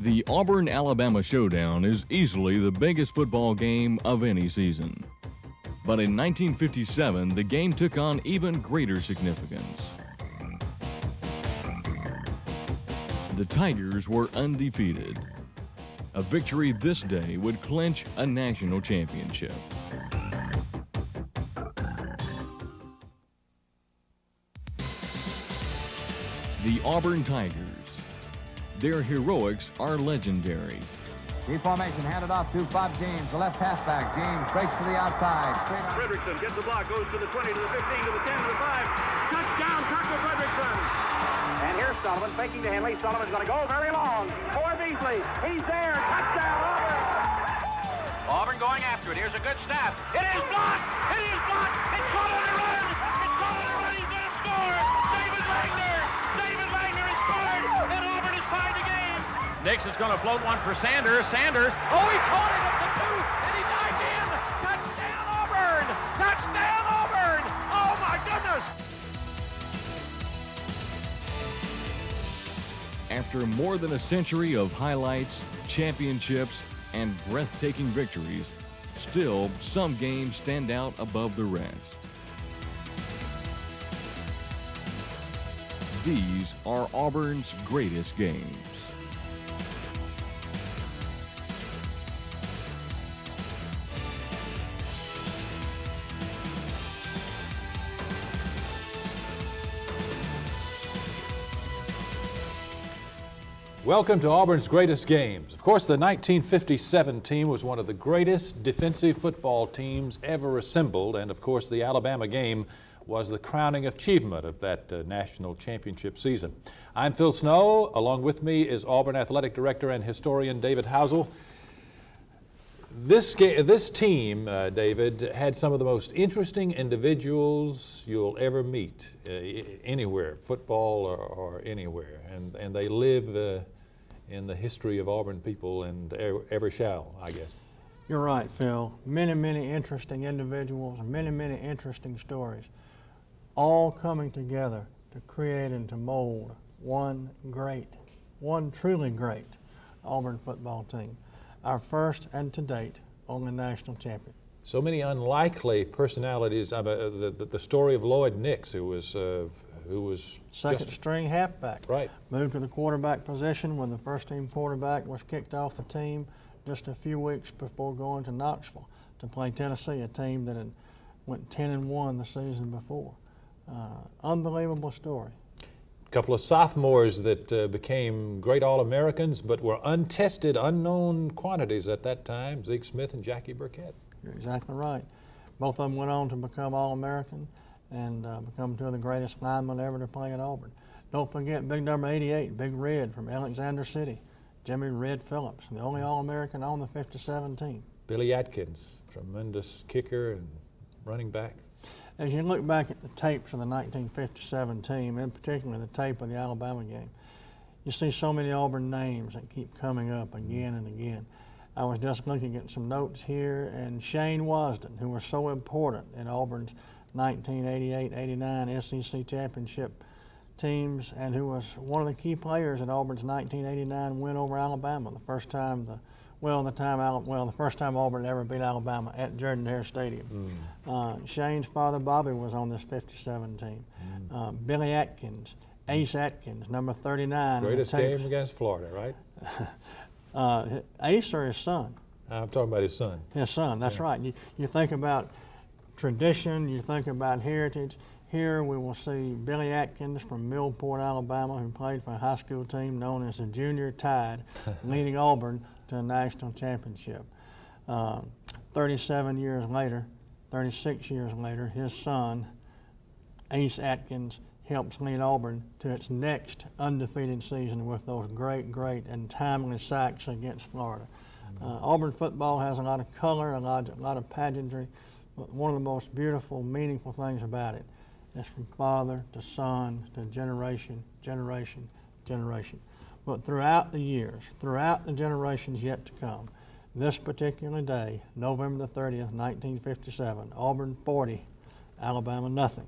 The Auburn-Alabama showdown is easily the biggest football game of any season. But in 1957, the game took on even greater significance. The Tigers were undefeated. A victory this day would clinch a national championship. The Auburn Tigers. Their heroics are legendary. Deep formation handed off to Bob James, the left halfback. James breaks to the outside. Fredrickson gets the block, goes to the 20, to the 15, to the 10, to the 5. Touchdown, Tucker Fredrickson. And here's Sullivan faking to Henley. Sullivan's going to go very long for Beasley. He's there. Touchdown, Auburn. Auburn going after it. Here's a good snap. It is blocked. It is blocked. It's caught on the run. It's caught on the run. He's going to score. David Wagner. David Wagner has scored. And Auburn has tied the game. Nixon's going to float one for Sanders. Sanders. Oh, he caught it at the 2. And he dived in. Touchdown, Auburn. Touchdown, Auburn. Oh, my goodness. After more than a century of highlights, championships, and breathtaking victories, still some games stand out above the rest. These are Auburn's greatest games. Welcome to Auburn's greatest games. Of course, the 1957 team was one of the greatest defensive football teams ever assembled, and of course the Alabama game was the crowning achievement of that national championship season. I'm Phil Snow. Along with me is Auburn Athletic Director and historian David Housel. This team, David, had some of the most interesting individuals you'll ever meet anywhere, football or anywhere, and they live in the history of Auburn people and ever shall, I guess. You're right, Phil. Many, many interesting individuals, many, many interesting stories, all coming together to create and to mold one truly great Auburn football team. Our first and to date only national champion. So many unlikely personalities. The story of Lloyd Nix, who was second string halfback. Right. Moved to the quarterback position when the first team quarterback was kicked off the team just a few weeks before going to Knoxville to play Tennessee, a team that had went 10-1 the season before. Unbelievable story. A couple of sophomores that became great All-Americans but were untested, unknown quantities at that time, Zeke Smith and Jackie Burkett. You're exactly right. Both of them went on to become All-American and become two of the greatest linemen ever to play at Auburn. Don't forget big number 88, Big Red from Alexander City, Jimmy Red Phillips, the only All-American on the 57 team. Billy Atkins, tremendous kicker and running back. As you look back at the tapes of the 1957 team, in particular the tape of the Alabama game, you see so many Auburn names that keep coming up again and again. I was just looking at some notes here, and Shane Wasden, who was so important in Auburn's 1988-89 SEC championship teams, and who was one of the key players in Auburn's 1989 win over Alabama, the first time Auburn ever beat Alabama at Jordan-Hare Stadium. Shane's father, Bobby, was on this 57 team. Billy Atkins, Ace Atkins, number 39. Greatest game against Florida, right? Ace or his son? I'm talking about his son. His son, that's right. You think about tradition, you think about heritage. Here we will see Billy Atkins from Millport, Alabama, who played for a high school team known as the Junior Tide, leading Auburn to a national championship. 36 years later, his son, Ace Atkins, helps lead Auburn to its next undefeated season with those great and timely sacks against Florida. Auburn football has a lot of color, a lot of pageantry, but one of the most beautiful, meaningful things about it is from father to son to generation. But throughout the years, throughout the generations yet to come, this particular day, November the 30th, 1957, Auburn 40, Alabama nothing,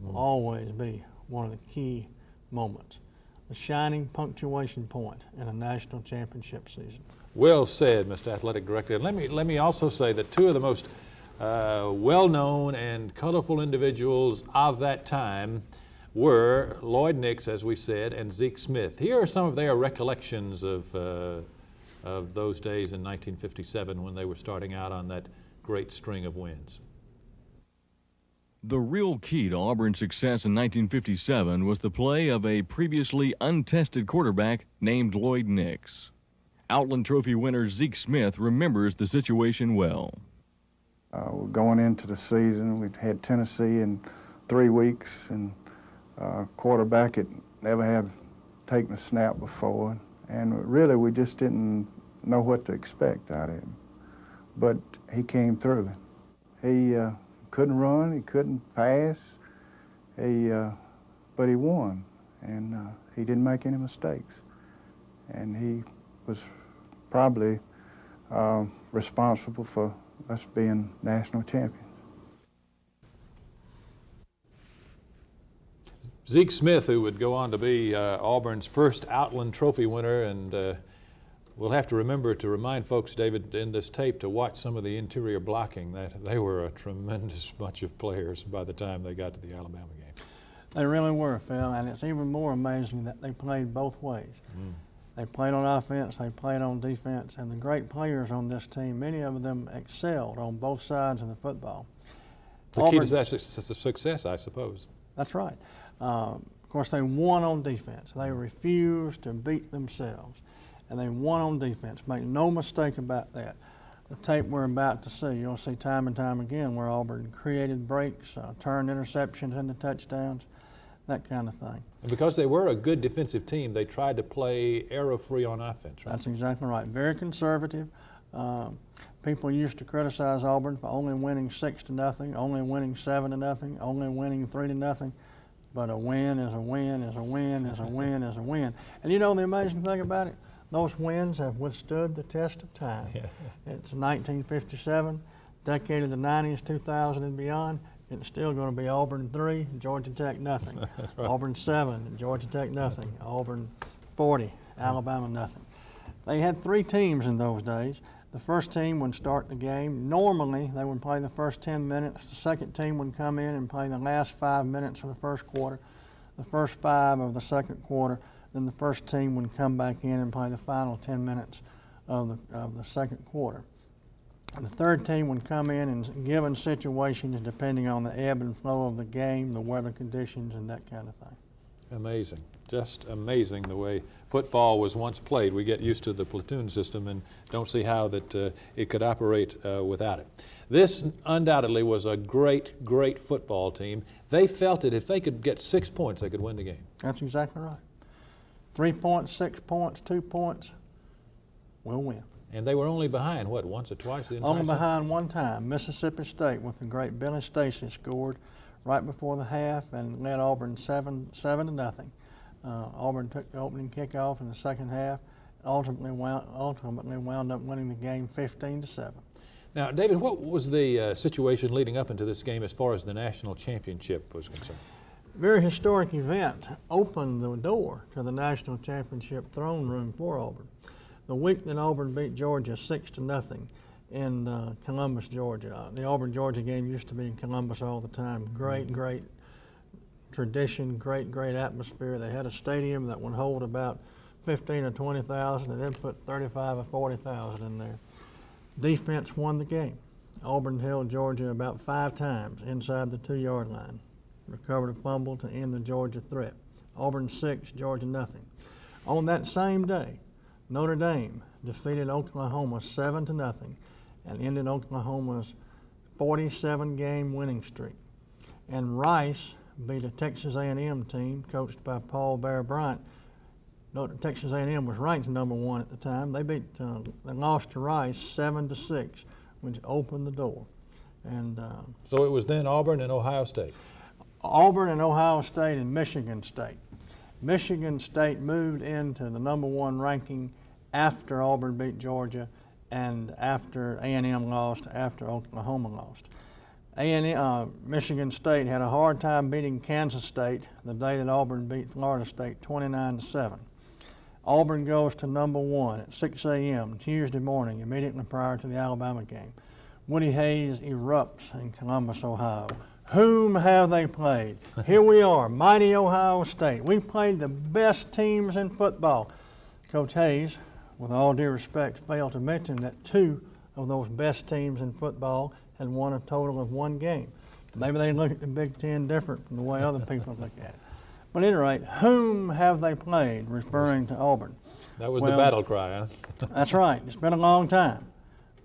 will always be one of the key moments the shining punctuation point in a national championship season. Well said, Mr. Athletic Director. And let me also say that two of the most well-known and colorful individuals of that time were Lloyd Nix, as we said, and Zeke Smith. Here are some of their recollections of those days in 1957 when they were starting out on that great string of wins. The real key to Auburn's success in 1957 was the play of a previously untested quarterback named Lloyd Nix. Outland Trophy winner Zeke Smith remembers the situation well. Going into the season, we'd had Tennessee in 3 weeks, and quarterback had never have taken a snap before, and really we just didn't know what to expect out of him. But he came through. He couldn't run, he couldn't pass, but he won, and he didn't make any mistakes. And he was probably responsible for us being national champions. Zeke Smith, who would go on to be Auburn's first Outland Trophy winner, and we'll have to remember to remind folks, David, in this tape to watch some of the interior blocking. That they were a tremendous bunch of players by the time they got to the Alabama game. They really were, Phil, and it's even more amazing that they played both ways. They played on offense, they played on defense, and the great players on this team, many of them excelled on both sides of the football. The key to that success, I suppose. That's right. Of course, they won on defense. They refused to beat themselves, and they won on defense. Make no mistake about that. The tape we're about to see, you'll see time and time again where Auburn created breaks, turned interceptions into touchdowns, that kind of thing. And because they were a good defensive team, they tried to play error-free on offense, right? That's exactly right. Very conservative. People used to criticize Auburn for only winning 6-0, only winning 7-0, only winning 3-0. But a win is a win is a win is a win is a win. And you know the amazing thing about it? Those wins have withstood the test of time. It's 1957, decade of the 90s, 2000 and beyond. It's still going to be Auburn 3, Georgia Tech nothing. Right. Auburn 7, Georgia Tech nothing. Auburn 40, Alabama nothing. They had 3 teams in those days. The first team would start the game. Normally, they would play the first 10 minutes. The second team would come in and play the last 5 minutes of the first quarter, the first 5 of the second quarter. Then the first team would come back in and play the final 10 minutes of the second quarter. The third team would come in and given situations depending on the ebb and flow of the game, the weather conditions, and that kind of thing. Amazing. Just amazing the way football was once played. We get used to the platoon system and don't see how that it could operate without it. This undoubtedly was a great, great football team. They felt that if they could get 6 points, they could win the game. That's exactly right. 3 points, 6 points, 2 points, we'll win. And they were only behind, what, once or twice the entire Only season? behind one time. Mississippi State with the great Billy Stacy scored right before the half and led Auburn 7-0. Auburn took the opening kickoff in the second half and ultimately wound up winning the game 15-7. Now, David, what was the situation leading up into this game as far as the national championship was concerned? Very historic event opened the door to the national championship throne room for Auburn. The week that Auburn beat Georgia 6-0 in Columbus, Georgia. The Auburn-Georgia game used to be in Columbus all the time. Great, great tradition, great, great atmosphere. They had a stadium that would hold about 15 or 20,000 and then put 35 or 40,000 in there. Defense won the game. Auburn held Georgia about 5 times inside the 2-yard line. Recovered a fumble to end the Georgia threat. Auburn 6, Georgia nothing. On that same day, Notre Dame defeated Oklahoma 7-0 and ended Oklahoma's 47-game winning streak. And Rice beat a Texas A&M team coached by Paul Bear Bryant. Texas A&M was ranked #1 at the time. They lost to Rice 7-6, which opened the door. And so it was then Auburn and Ohio State. Auburn and Ohio State and Michigan State. Michigan State moved into the #1 ranking after Auburn beat Georgia and after A&M lost, after Oklahoma lost. Michigan State had a hard time beating Kansas State the day that Auburn beat Florida State 29-7. Auburn goes to number 1 at 6 a.m. Tuesday morning, immediately prior to the Alabama game. Woody Hayes erupts in Columbus, Ohio. Whom have they played? Here we are, mighty Ohio State. We played the best teams in football. Coach Hayes, with all due respect, failed to mention that 2 of those best teams in football had won a total of 1 game. Maybe they look at the Big Ten different from the way other people look at it. But at any rate, whom have they played, referring to Auburn? That was the battle cry, huh? That's right. It's been a long time.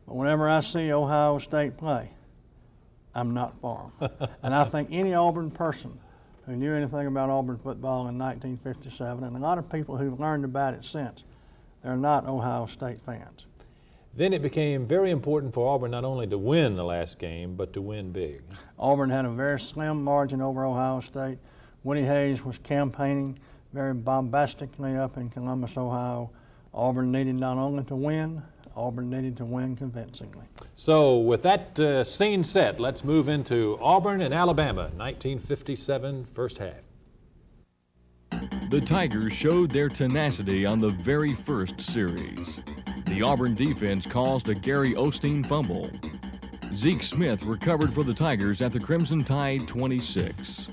But whenever I see Ohio State play, I'm not for them. And I think any Auburn person who knew anything about Auburn football in 1957, and a lot of people who've learned about it since, they're not Ohio State fans. Then it became very important for Auburn not only to win the last game, but to win big. Auburn had a very slim margin over Ohio State. Woody Hayes was campaigning very bombastically up in Columbus, Ohio. Auburn needed not only to win, Auburn needed to win convincingly. So with that scene set, let's move into Auburn and Alabama, 1957 first half. The Tigers showed their tenacity on the very first series. The Auburn defense caused a Gary Osteen fumble. Zeke Smith recovered for the Tigers at the Crimson Tide 26.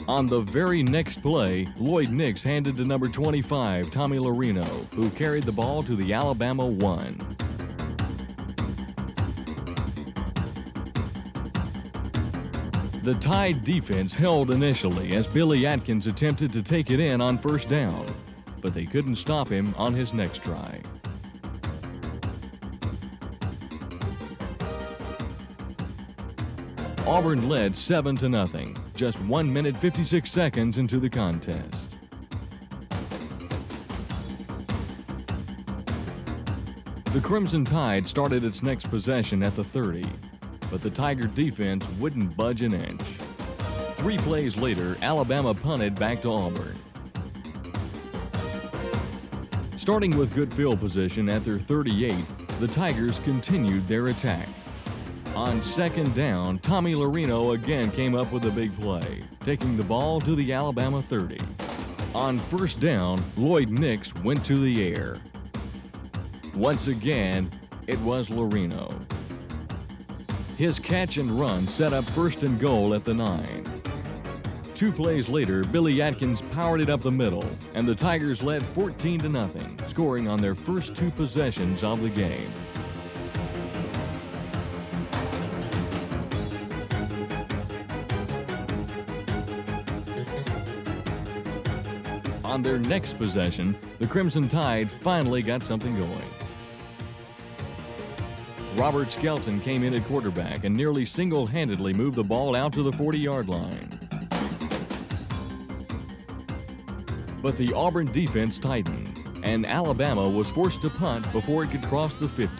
On the very next play, Lloyd Nix handed to number 25, Tommy Larino, who carried the ball to the Alabama 1. The Tide defense held initially as Billy Atkins attempted to take it in on first down, but they couldn't stop him on his next try. Auburn led 7-0, just 1 minute 56 seconds into the contest. The Crimson Tide started its next possession at the 30, but the Tiger defense wouldn't budge an inch. 3 plays later, Alabama punted back to Auburn. Starting with good field position at their 38, the Tigers continued their attack. On second down, Tommy Larino again came up with a big play, taking the ball to the Alabama 30. On first down, Lloyd Nix went to the air. Once again, it was Larino. His catch and run set up first and goal at the 9. 2 plays later, Billy Atkins powered it up the middle, and the Tigers led 14-0, scoring on their first 2 possessions of the game. On their next possession, the Crimson Tide finally got something going. Robert Skelton came in at quarterback and nearly single-handedly moved the ball out to the 40-yard line. But the Auburn defense tightened, and Alabama was forced to punt before it could cross the 50.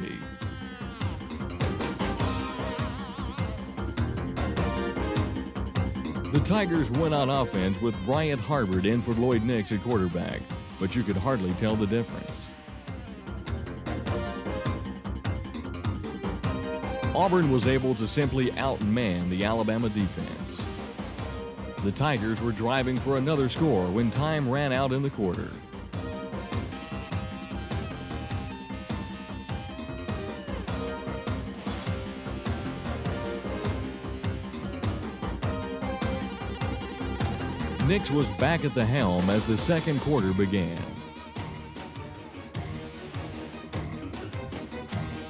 The Tigers went on offense with Bryant Harvard in for Lloyd Nix at quarterback, but you could hardly tell the difference. Auburn was able to simply outman the Alabama defense. The Tigers were driving for another score when time ran out in the quarter. Nix was back at the helm as the second quarter began.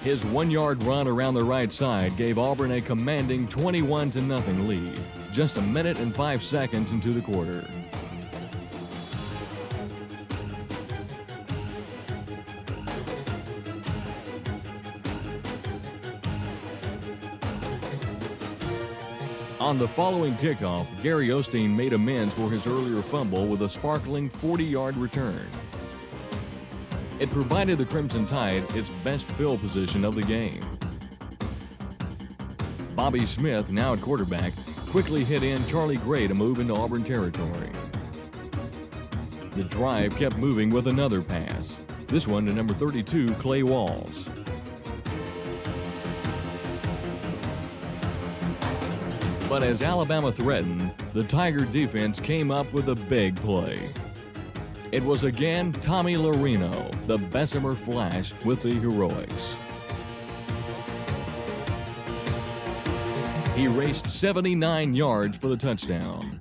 His 1-yard run around the right side gave Auburn a commanding 21-0 lead, just 1 minute and 5 seconds into the quarter. On the following kickoff, Gary Osteen made amends for his earlier fumble with a sparkling 40-yard return. It provided the Crimson Tide its best field position of the game. Bobby Smith, now at quarterback, quickly hit in Charlie Gray to move into Auburn territory. The drive kept moving with another pass, this one to number 32, Clay Walls. But as Alabama threatened, the Tiger defense came up with a big play. It was again Tommy Larino, the Bessemer Flash, with the heroics. He raced 79 yards for the touchdown.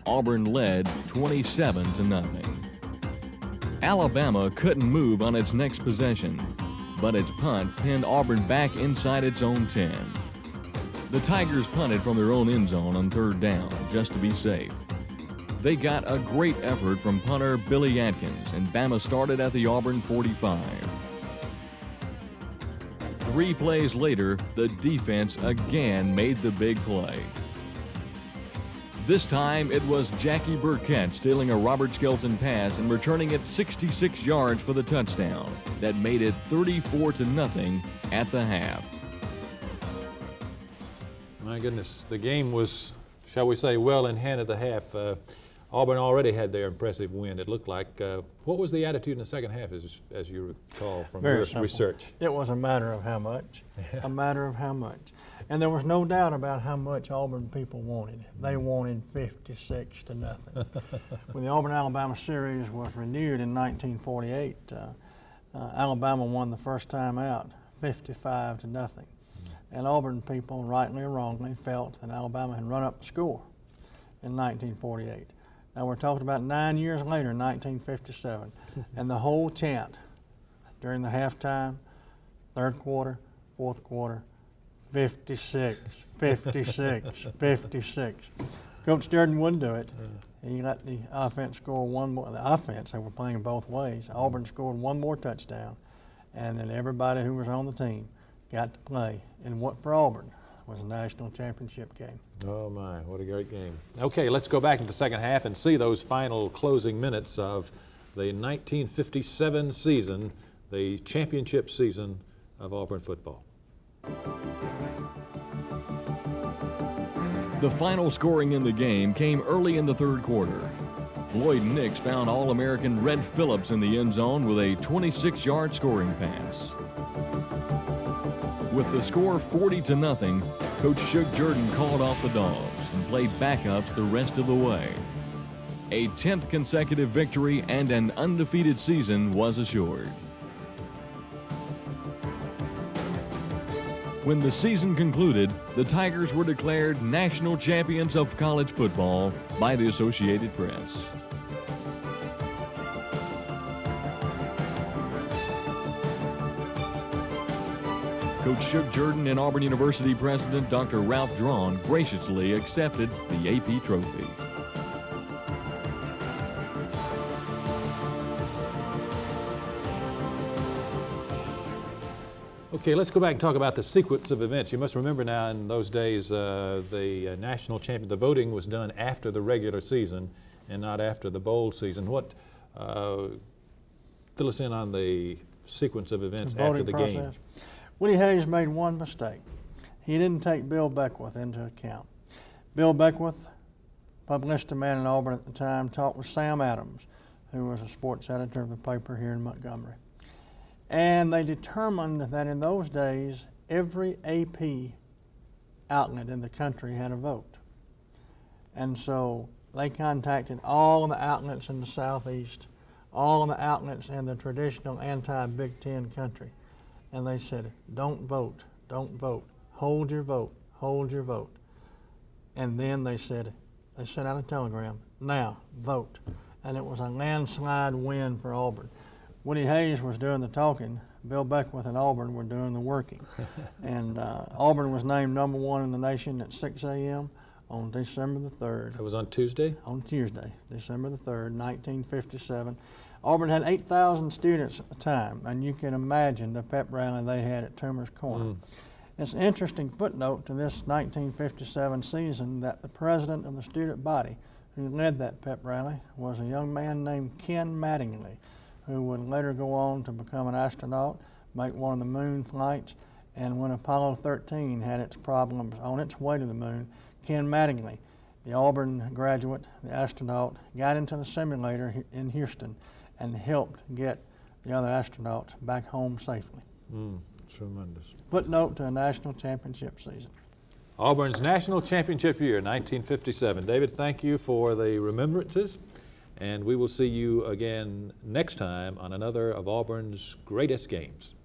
Auburn led 27-0. Alabama couldn't move on its next possession, but its punt pinned Auburn back inside its own 10. The Tigers punted from their own end zone on 3rd down just to be safe. They got a great effort from punter Billy Atkins, and Bama started at the Auburn 45. 3 plays later, the defense again made the big play. This time, it was Jackie Burkett stealing a Robert Skelton pass and returning it 66 yards for the touchdown that made it 34-0 at the half. My goodness, the game was, shall we say, well in hand at the half. Auburn already had their impressive win, it looked like. What was the attitude in the second half, as you recall from Very your simple. research? It was a matter of how much, a matter of how much. And there was no doubt about how much Auburn people wanted. They wanted 56-0. When the Auburn-Alabama series was renewed in 1948, Alabama won the first time out, 55-0. And Auburn people, rightly or wrongly, felt that Alabama had run up the score in 1948. Now we're talking about 9 years later, 1957, and the whole chant during the halftime, 3rd quarter, 4th quarter, 56, 56, 56. Coach Sturgeon wouldn't do it. He let the offense score one more. The offense, they were playing both ways. Auburn scored one more touchdown, and then everybody who was on the team got to play in what for Auburn was a national championship game. Oh my, what a great game. Okay, let's go back to the second half and see those final closing minutes of the 1957 season, the championship season of Auburn football. The final scoring in the game came early in the 3rd quarter. Lloyd Nix found All-American Red Phillips in the end zone with a 26-yard scoring pass. With the score 40-0, Coach Shug Jordan called off the Dogs and played backups the rest of the way. A 10th consecutive victory and an undefeated season was assured. When the season concluded, the Tigers were declared national champions of college football by the Associated Press. Coach Shug Jordan and Auburn University President Dr. Ralph Drawn graciously accepted the AP trophy. Okay, let's go back and talk about the sequence of events. You must remember now in those days the national champion, the voting was done after the regular season and not after the bowl season. What, fill us in on the sequence of events after the game. Woody Hayes made one mistake. He didn't take Bill Beckwith into account. Bill Beckwith, publicity man in Auburn at the time, talked with Sam Adams, who was a sports editor of the paper here in Montgomery. And they determined that in those days, every AP outlet in the country had a vote. And so they contacted all of the outlets in the Southeast, all of the outlets in the traditional anti-Big Ten country. And they said, don't vote, hold your vote, hold your vote. And then they said, they sent out a telegram, now vote. And it was a landslide win for Auburn. Woody Hayes was doing the talking. Bill Beckwith and Auburn were doing the working. And Auburn was named #1 in the nation at 6 a.m. on December the 3rd. That was on Tuesday? On Tuesday, December the 3rd, 1957. Auburn had 8,000 students at the time, and you can imagine the pep rally they had at Toomer's Corner. It's an interesting footnote to this 1957 season that the president of the student body who led that pep rally was a young man named Ken Mattingly, who would later go on to become an astronaut, make one of the moon flights, and when Apollo 13 had its problems on its way to the moon, Ken Mattingly, the Auburn graduate, the astronaut, got into the simulator in Houston and helped get the other astronauts back home safely. Tremendous. Footnote to a national championship season. Auburn's national championship year, 1957. David, thank you for the remembrances, and we will see you again next time on another of Auburn's greatest games.